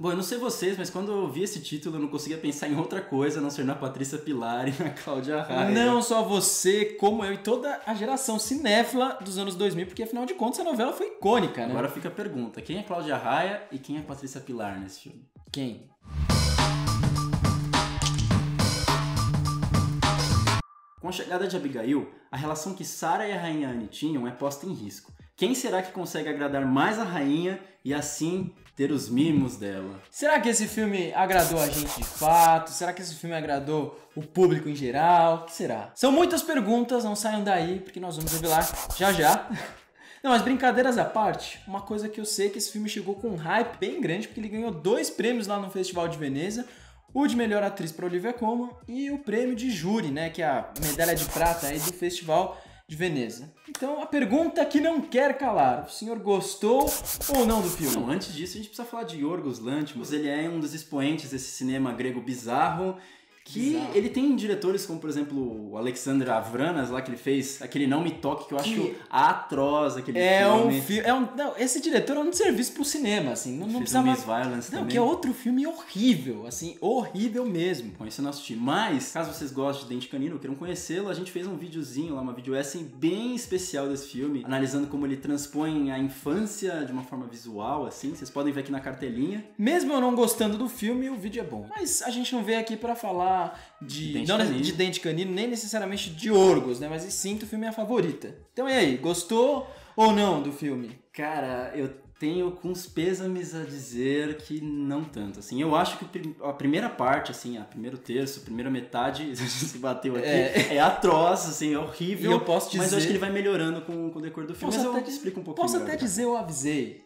Bom, eu não sei vocês, mas quando eu vi esse título eu não conseguia pensar em outra coisa a não ser na Patrícia Pilar e na Cláudia Raia. Não só você, como eu e toda a geração cinéfila dos anos 2000, porque afinal de contas a novela foi icônica, né? Agora fica a pergunta, quem é Cláudia Raia e quem é Patrícia Pilar nesse filme? Quem? Com a chegada de Abigail, a relação que Sarah e a rainha Anne tinham é posta em risco. Quem será que consegue agradar mais a rainha e assim ter os mimos dela? Será que esse filme agradou a gente de fato? Será que esse filme agradou o público em geral? O que será? São muitas perguntas, não saiam daí, porque nós vamos revelar já já. Não, mas brincadeiras à parte, uma coisa que eu sei é que esse filme chegou com um hype bem grande, porque ele ganhou 2 prêmios lá no Festival de Veneza, o de melhor atriz para Olivia Colman e o prêmio de júri, né, que é a medalha de prata aí do Festival de Veneza. Então, a pergunta que não quer calar, o senhor gostou ou não do filme? Não, antes disso a gente precisa falar de Yorgos Lanthimos. Ele é um dos expoentes desse cinema grego bizarro, que ele tem diretores como, por exemplo, o Alexander Avranas, lá que ele fez aquele Não Me Toque, que eu acho atroz aquele filme. Não, esse diretor é um serviço pro cinema, assim, não precisava... Miss Violence não, também. que é outro filme horrível, assim, horrível mesmo. Bom, isso eu não assisti. Mas, caso vocês gostem de Dente Canino, queiram conhecê-lo, a gente fez um videozinho lá, uma videoessay bem especial desse filme, analisando como ele transpõe a infância de uma forma visual, assim. Vocês podem ver aqui na cartelinha. Mesmo eu não gostando do filme, o vídeo é bom. Mas a gente não veio aqui pra falar de Dente Canino, nem necessariamente de Yorgos, né? Mas sim, o filme é a favorita. Então e aí, gostou ou não do filme? Cara, eu tenho com os pêsames a dizer que não tanto, assim. Eu acho que a primeira parte, assim, a primeiro terço, a primeira metade, se bateu aqui, é atroz, assim, é horrível. E eu posso dizer... Mas eu acho que ele vai melhorando com o decor do filme. Mas eu te explico um pouquinho. Posso até dizer, eu avisei.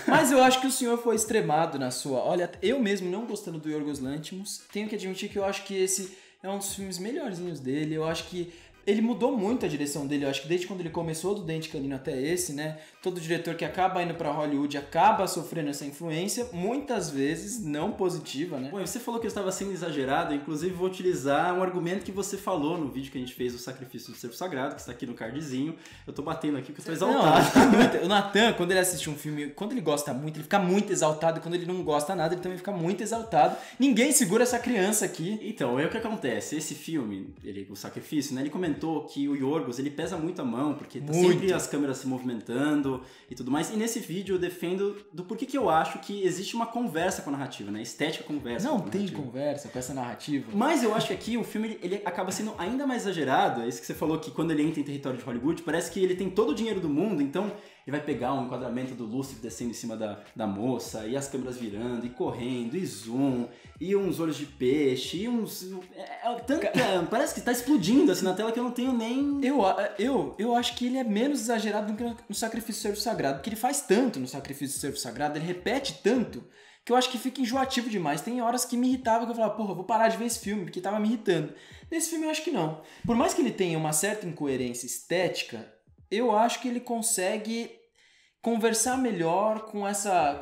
Mas eu acho que o senhor foi extremado na sua... Olha, eu mesmo não gostando do Yorgos Lanthimos, tenho que admitir que eu acho que esse é um dos filmes melhorzinhos dele. Eu acho que ele mudou muito a direção dele. Eu acho que desde quando ele começou do Dente Canino até esse, né? Todo diretor que acaba indo pra Hollywood acaba sofrendo essa influência, muitas vezes não positiva, né? Bom, você falou que eu estava sendo exagerado, inclusive vou utilizar um argumento que você falou no vídeo que a gente fez do Sacrifício do Servo Sagrado, que está aqui no cardzinho. Eu tô batendo aqui porque eu tô exaltado. Não, o Nathan, quando ele assiste um filme, quando ele gosta muito, ele fica muito exaltado, e quando ele não gosta nada, ele também fica muito exaltado. Ninguém segura essa criança aqui. Então, é o que acontece. Esse filme, o Sacrifício, né, ele comentou que o Yorgos, ele pesa muito a mão, porque tá sempre as câmeras se movimentando e tudo mais. E nesse vídeo eu defendo do porquê que eu acho que existe uma conversa com a narrativa, né? Estética conversa. Não tem conversa com essa narrativa. Mas eu acho que aqui o filme ele acaba sendo ainda mais exagerado. É isso que você falou, que quando ele entra em território de Hollywood, parece que ele tem todo o dinheiro do mundo, então ele vai pegar um enquadramento do Lúcifer descendo em cima da moça, e as câmeras virando, e correndo, e zoom, e uns olhos de peixe, e uns... parece que tá explodindo assim na tela que eu não tenho nem... Eu acho que ele é menos exagerado do que no Sacrifício do Servo Sagrado, porque ele faz tanto no Sacrifício do Servo Sagrado, ele repete tanto, que eu acho que fica enjoativo demais. Tem horas que me irritava, que eu falava, porra, eu vou parar de ver esse filme, porque tava me irritando. Nesse filme eu acho que não. Por mais que ele tenha uma certa incoerência estética, eu acho que ele consegue conversar melhor com essa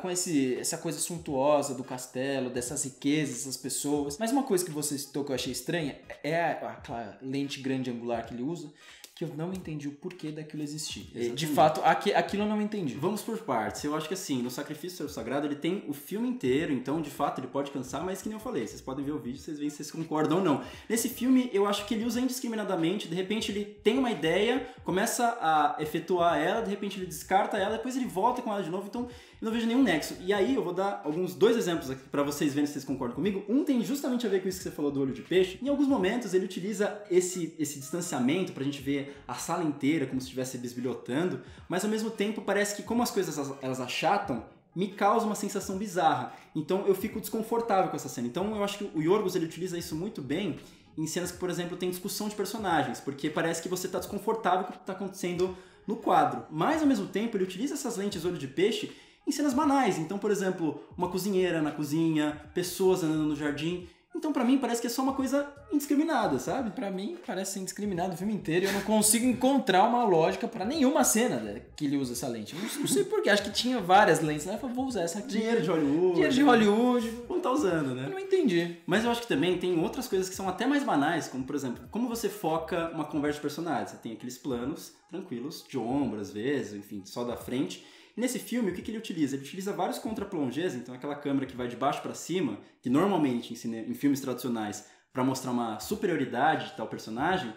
coisa suntuosa do castelo, dessas riquezas, dessas pessoas. Mas uma coisa que você citou que eu achei estranha é aquela lente grande angular que ele usa, que eu não entendi o porquê daquilo existir. Exatamente. De fato, aquilo eu não entendi. Vamos por partes. Eu acho que assim, no Sacrifício do Servo Sagrado, ele tem o filme inteiro, então de fato ele pode cansar, mas que nem eu falei, vocês podem ver o vídeo, vocês veem se vocês concordam ou não. Nesse filme, eu acho que ele usa indiscriminadamente, de repente ele tem uma ideia, começa a efetuar ela, de repente ele descarta ela, depois ele volta com ela de novo, então eu não vejo nenhum nexo. E aí eu vou dar dois exemplos aqui pra vocês verem se vocês concordam comigo. Um tem justamente a ver com isso que você falou do olho de peixe. Em alguns momentos ele utiliza esse distanciamento pra gente ver a sala inteira como se estivesse bisbilhotando, mas ao mesmo tempo parece que como as coisas elas achatam, me causa uma sensação bizarra. Então eu fico desconfortável com essa cena. Então eu acho que o Yorgos ele utiliza isso muito bem em cenas que, por exemplo, tem discussão de personagens, porque parece que você tá desconfortável com o que tá acontecendo no quadro. Mas ao mesmo tempo ele utiliza essas lentes olho de peixe em cenas banais. Então, por exemplo, uma cozinheira na cozinha, pessoas andando no jardim. Então, pra mim, parece que é só uma coisa indiscriminada, sabe? Pra mim, parece ser indiscriminado o filme inteiro e eu não consigo encontrar uma lógica pra nenhuma cena, né, que ele usa essa lente. Não sei porquê, acho que tinha várias lentes, né? Eu falei, vou usar essa aqui. Dinheiro de Hollywood. Dinheiro de Hollywood. Vamos tá usando, né? Eu não entendi. Mas eu acho que também tem outras coisas que são até mais banais, como, por exemplo, como você foca uma conversa de personagens. Você tem aqueles planos tranquilos, de ombro, às vezes, enfim, só da frente. E nesse filme, o que ele utiliza? Ele utiliza vários contraplongés, então aquela câmera que vai de baixo para cima, que normalmente em filmes tradicionais, para mostrar uma superioridade de tal personagem,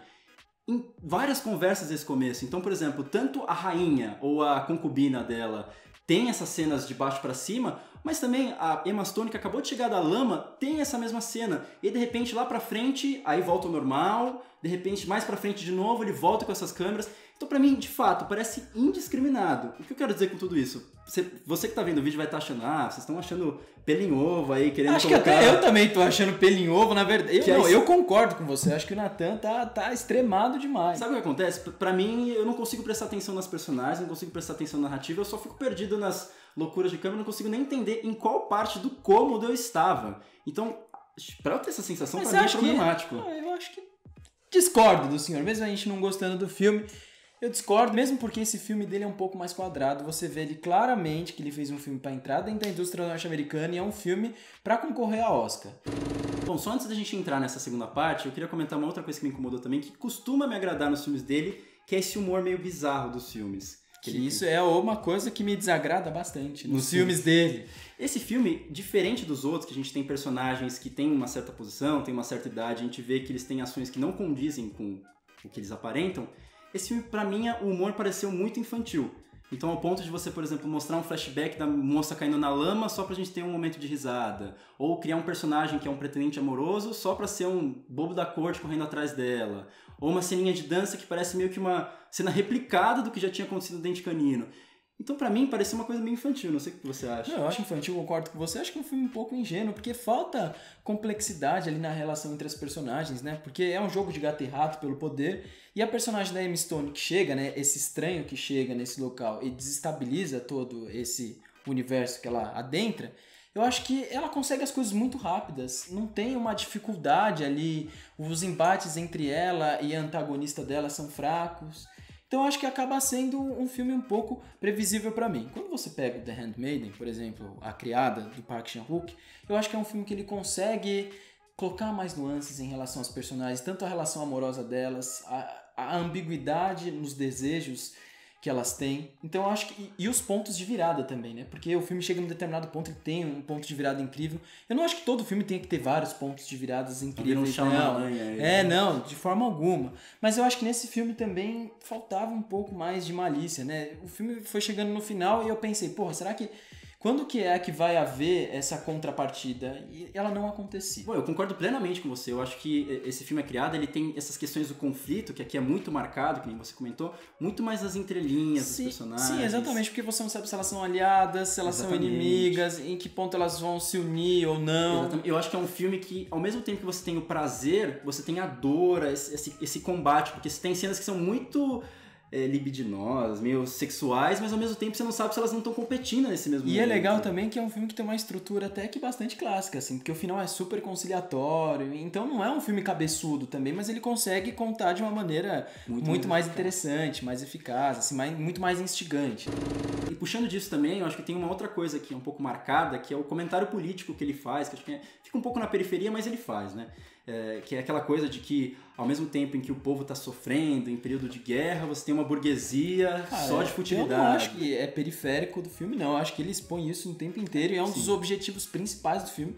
em várias conversas desse começo. Então, por exemplo, tanto a rainha ou a concubina dela tem essas cenas de baixo para cima, mas também a Emma Stone, que acabou de chegar da lama, tem essa mesma cena. E de repente lá pra frente, aí volta ao normal, de repente mais pra frente de novo, ele volta com essas câmeras. Então pra mim, de fato, parece indiscriminado. O que eu quero dizer com tudo isso? Você que tá vendo o vídeo vai estar achando, vocês estão achando pelo em ovo aí, querendo acho colocar... que até eu também tô achando pelo em ovo, na verdade. Que Eu concordo com você, acho que o Nathan tá extremado demais. Sabe o que acontece? Pra mim, eu não consigo prestar atenção nas personagens, não consigo prestar atenção na narrativa, eu só fico perdido nas loucuras de câmera, não consigo nem entender em qual parte do cômodo eu estava. Então, pra eu ter essa sensação, pra mim é problemático. Eu acho que discordo do senhor, mesmo a gente não gostando do filme. Eu discordo, mesmo porque esse filme dele é um pouco mais quadrado. Você vê ele claramente que ele fez um filme para entrar dentro da indústria norte-americana e é um filme para concorrer a Oscar. Bom, só antes da gente entrar nessa segunda parte, eu queria comentar uma outra coisa que me incomodou também, que costuma me agradar nos filmes dele, que é esse humor meio bizarro dos filmes. Que isso é uma coisa que me desagrada bastante nos filmes dele. Esse filme, diferente dos outros, que a gente tem personagens que têm uma certa posição, têm uma certa idade, a gente vê que eles têm ações que não condizem com o que eles aparentam, esse filme, pra mim, o humor pareceu muito infantil. Então, ao ponto de você, por exemplo, mostrar um flashback da moça caindo na lama só pra gente ter um momento de risada. Ou criar um personagem que é um pretendente amoroso só pra ser um bobo da corte correndo atrás dela. Ou uma ceninha de dança que parece meio que uma cena replicada do que já tinha acontecido no Dente Canino. Então, pra mim, parecia uma coisa meio infantil. Não sei o que você acha. Não, eu acho infantil, concordo com você. Acho que é um filme um pouco ingênuo, porque falta complexidade ali na relação entre as personagens, né? Porque é um jogo de gato e rato pelo poder. E a personagem da Emma Stone que chega, né? Esse estranho que chega nesse local e desestabiliza todo esse universo que ela adentra. Eu acho que ela consegue as coisas muito rápidas. Não tem uma dificuldade ali. Os embates entre ela e a antagonista dela são fracos. Então eu acho que acaba sendo um filme um pouco previsível pra mim. Quando você pega The Handmaiden, por exemplo, A Criada, do Park Chan-wook, eu acho que é um filme que ele consegue colocar mais nuances em relação aos personagens, tanto a relação amorosa delas, a ambiguidade nos desejos que elas têm. Então eu acho que... E os pontos de virada também, né? Porque o filme chega num determinado ponto e tem um ponto de virada incrível. Eu não acho que todo filme tenha que ter vários pontos de viradas incríveis. Não, de forma alguma. Mas eu acho que nesse filme também faltava um pouco mais de malícia, né? O filme foi chegando no final e eu pensei, porra, será que... Quando que é que vai haver essa contrapartida? E ela não acontecia. Bom, eu concordo plenamente com você. Eu acho que esse filme é criado, ele tem essas questões do conflito, que aqui é muito marcado, que nem você comentou, muito mais as entrelinhas dos personagens. Sim, exatamente, porque você não sabe se elas são aliadas, se elas são inimigas, em que ponto elas vão se unir ou não. Exatamente. Eu acho que é um filme que, ao mesmo tempo que você tem o prazer, você tem a dor, esse combate, porque você tem cenas que são muito... libidinosas, meio sexuais, mas ao mesmo tempo você não sabe se elas não estão competindo nesse mesmo momento. E é legal também que é um filme que tem uma estrutura até que bastante clássica, assim, porque o final é super conciliatório, então não é um filme cabeçudo também, mas ele consegue contar de uma maneira muito mais interessante, mais eficaz, assim, muito mais instigante. E puxando disso também, eu acho que tem uma outra coisa que é um pouco marcada, que é o comentário político que ele faz, que acho que fica um pouco na periferia, mas ele faz, né? Que é aquela coisa de que, ao mesmo tempo em que o povo está sofrendo, em período de guerra, você tem uma burguesia só de futilidade. Eu não acho que é periférico do filme, não. Eu acho que ele expõe isso o tempo inteiro e é um dos objetivos principais do filme.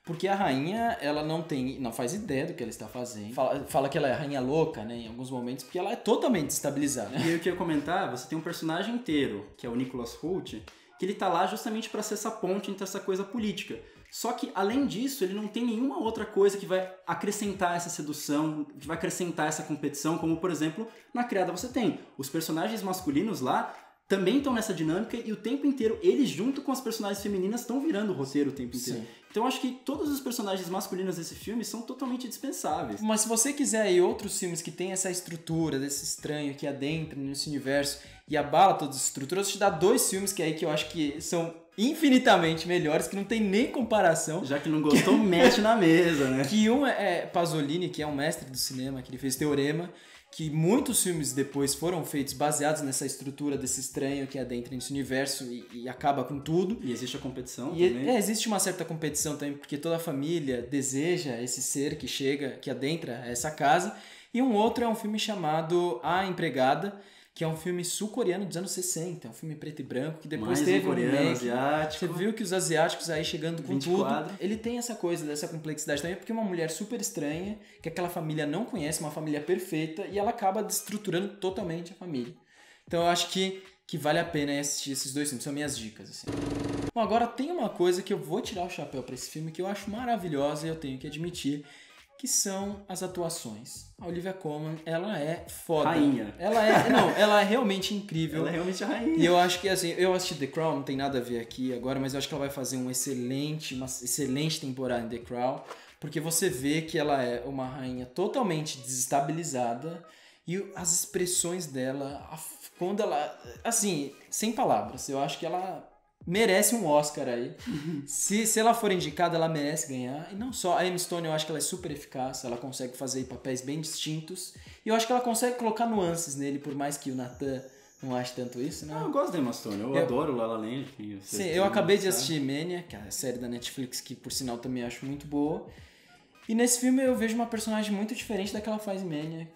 Porque a rainha, ela não faz ideia do que ela está fazendo. Fala que ela é a rainha louca, né, em alguns momentos, porque ela é totalmente desestabilizada. E eu queria comentar, você tem um personagem inteiro, que é o Nicholas Hoult, que ele tá lá justamente para ser essa ponte entre essa coisa política. Só que, além disso, ele não tem nenhuma outra coisa que vai acrescentar essa sedução, que vai acrescentar essa competição, como, por exemplo, na Criada você tem. Os personagens masculinos lá também estão nessa dinâmica e o tempo inteiro, eles junto com as personagens femininas estão virando o roteiro o tempo inteiro. Sim. Então eu acho que todos os personagens masculinos desse filme são totalmente dispensáveis. Mas se você quiser aí outros filmes que tem essa estrutura desse estranho que adentra nesse universo e abala todas as estruturas, eu vou te dar 2 filmes que eu acho que são infinitamente melhores, que não tem nem comparação. Já que não gostou, mete na mesa, né? Que um é Pasolini, que é um mestre do cinema, que ele fez Teorema, que muitos filmes depois foram feitos baseados nessa estrutura desse estranho que adentra nesse universo e acaba com tudo. E existe a competição também. Existe uma certa competição também, porque toda a família deseja esse ser que chega, que adentra essa casa. E um outro é um filme chamado A Empregada, que é um filme sul-coreano dos anos 60, um filme preto e branco, que depois Mais teve um coreano, remake. asiático. Você viu que os asiáticos aí chegando com 24. tudo. Ele tem essa coisa, dessa complexidade também, porque é uma mulher super estranha, que aquela família não conhece, uma família perfeita, e ela acaba desestruturando totalmente a família. Então eu acho que vale a pena assistir esses dois filmes, são minhas dicas, assim. Bom, agora tem uma coisa que eu vou tirar o chapéu pra esse filme, que eu acho maravilhosa e eu tenho que admitir, que são as atuações. A Olivia Colman, ela é foda. Rainha. Ela é realmente incrível. Ela é realmente a rainha. E eu acho que, assim, eu assisti The Crown, não tem nada a ver aqui agora, mas eu acho que ela vai fazer uma excelente temporada em The Crown, porque você vê que ela é uma rainha totalmente desestabilizada e as expressões dela, quando ela... Assim, sem palavras, eu acho que ela merece um Oscar aí. Se ela for indicada, ela merece ganhar. E não só, a Emma Stone eu acho que ela é super eficaz, ela consegue fazer papéis bem distintos. E eu acho que ela consegue colocar nuances nele, por mais que o Nathan não ache tanto isso, né? Eu gosto da Emma Stone, eu adoro La La Land. Sim, eu acabei de assistir Mania, que é a série da Netflix, que por sinal também acho muito boa. E nesse filme eu vejo uma personagem muito diferente da que ela faz em Mania,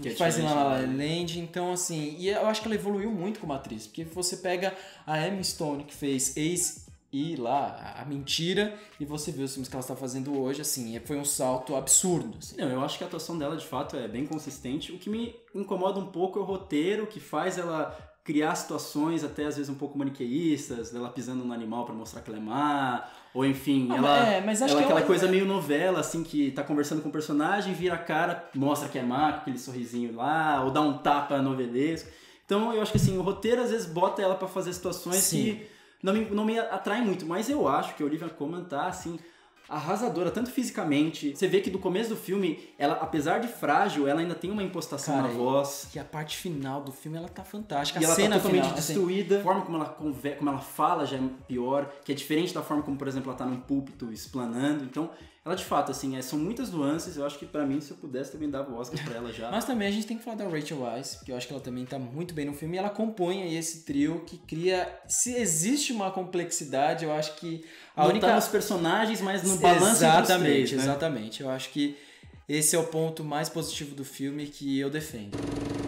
que faz em La La Land, então assim, e eu acho que ela evoluiu muito como atriz, porque você pega a Emma Stone, que fez Ace e lá, a Mentira, e você vê os filmes que ela está fazendo hoje, assim, foi um salto absurdo. Assim. Não, eu acho que a atuação dela, de fato, é bem consistente. O que me incomoda um pouco é o roteiro, que faz ela criar situações até às vezes um pouco maniqueístas, dela pisando no animal pra mostrar que ela é má, ou enfim, mas acho ela que aquela coisa meio novela, assim, que tá conversando com o personagem, vira a cara, mostra que é má, com aquele sorrisinho lá, ou dá um tapa novelesco. Então eu acho que assim, o roteiro às vezes bota ela pra fazer situações que não me atraem muito, mas eu acho que a Olivia Colman tá assim, arrasadora, tanto fisicamente. Você vê que do começo do filme, ela, apesar de frágil, ela ainda tem uma impostação na voz. E a parte final do filme, ela tá fantástica. E a ela cena tá totalmente final, destruída. A forma como ela fala já é pior, que é diferente da forma como, por exemplo, ela tá num púlpito explanando. Então, ela de fato, assim, são muitas nuances. Eu acho que pra mim, se eu pudesse, também dava o Oscar pra ela já. Mas também a gente tem que falar da Rachel Weisz, porque eu acho que ela também tá muito bem no filme. E ela compõe aí esse trio que cria... Se existe uma complexidade, eu acho que... Não tá nos personagens, mas no balanço entre os três, né? Exatamente. Eu acho que esse é o ponto mais positivo do filme que eu defendo.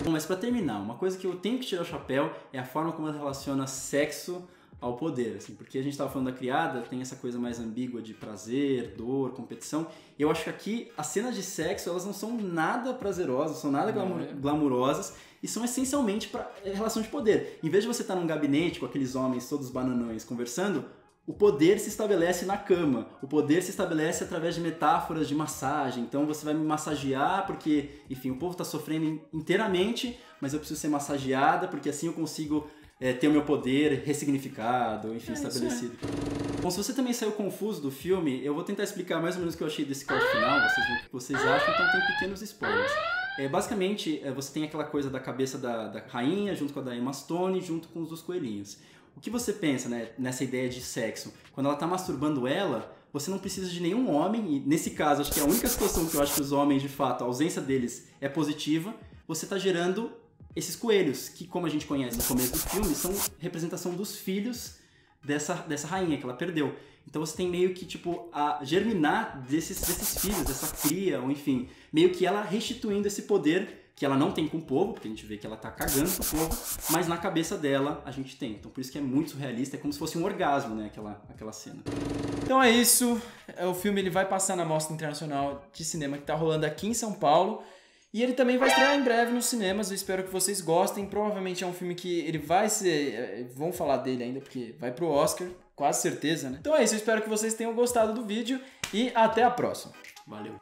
Bom, mas pra terminar, uma coisa que eu tenho que tirar o chapéu é a forma como ela relaciona sexo ao poder, assim, porque a gente tava falando da Criada, tem essa coisa mais ambígua de prazer, dor, competição. Eu acho que aqui as cenas de sexo, elas não são nada prazerosas, não são nada glamourosas e são essencialmente para relação de poder. Em vez de você estar num gabinete com aqueles homens todos bananões conversando, o poder se estabelece na cama, o poder se estabelece através de metáforas de massagem. Então você vai me massagear porque, enfim, o povo está sofrendo inteiramente, mas eu preciso ser massageada porque assim eu consigo ter o meu poder ressignificado, enfim, estabelecido. Bom, se você também saiu confuso do filme, eu vou tentar explicar mais ou menos o que eu achei desse corte final, vocês veem o que vocês acham, então tem pequenos spoilers. Basicamente, você tem aquela coisa da cabeça da rainha, junto com a da Emma Stone, junto com os dos coelhinhos. O que você pensa, né, nessa ideia de sexo? Quando ela tá masturbando ela, você não precisa de nenhum homem, e nesse caso, acho que é a única situação que eu acho que os homens, de fato, a ausência deles é positiva, você tá gerando esses coelhos, que como a gente conhece no começo do filme, são representação dos filhos dessa rainha que ela perdeu. Então você tem meio que, tipo, a germinar desses filhos, dessa cria, ou enfim, meio que ela restituindo esse poder que ela não tem com o povo, porque a gente vê que ela tá cagando pro povo, mas na cabeça dela a gente tem. Então por isso que é muito surrealista, é como se fosse um orgasmo, né, aquela cena. Então é isso, o filme ele vai passar na Mostra Internacional de Cinema que tá rolando aqui em São Paulo, e ele também vai estrear em breve nos cinemas, eu espero que vocês gostem. Provavelmente é um filme que ele vai ser... Vão falar dele ainda, porque vai pro Oscar, quase certeza, né? Então é isso, eu espero que vocês tenham gostado do vídeo e até a próxima. Valeu!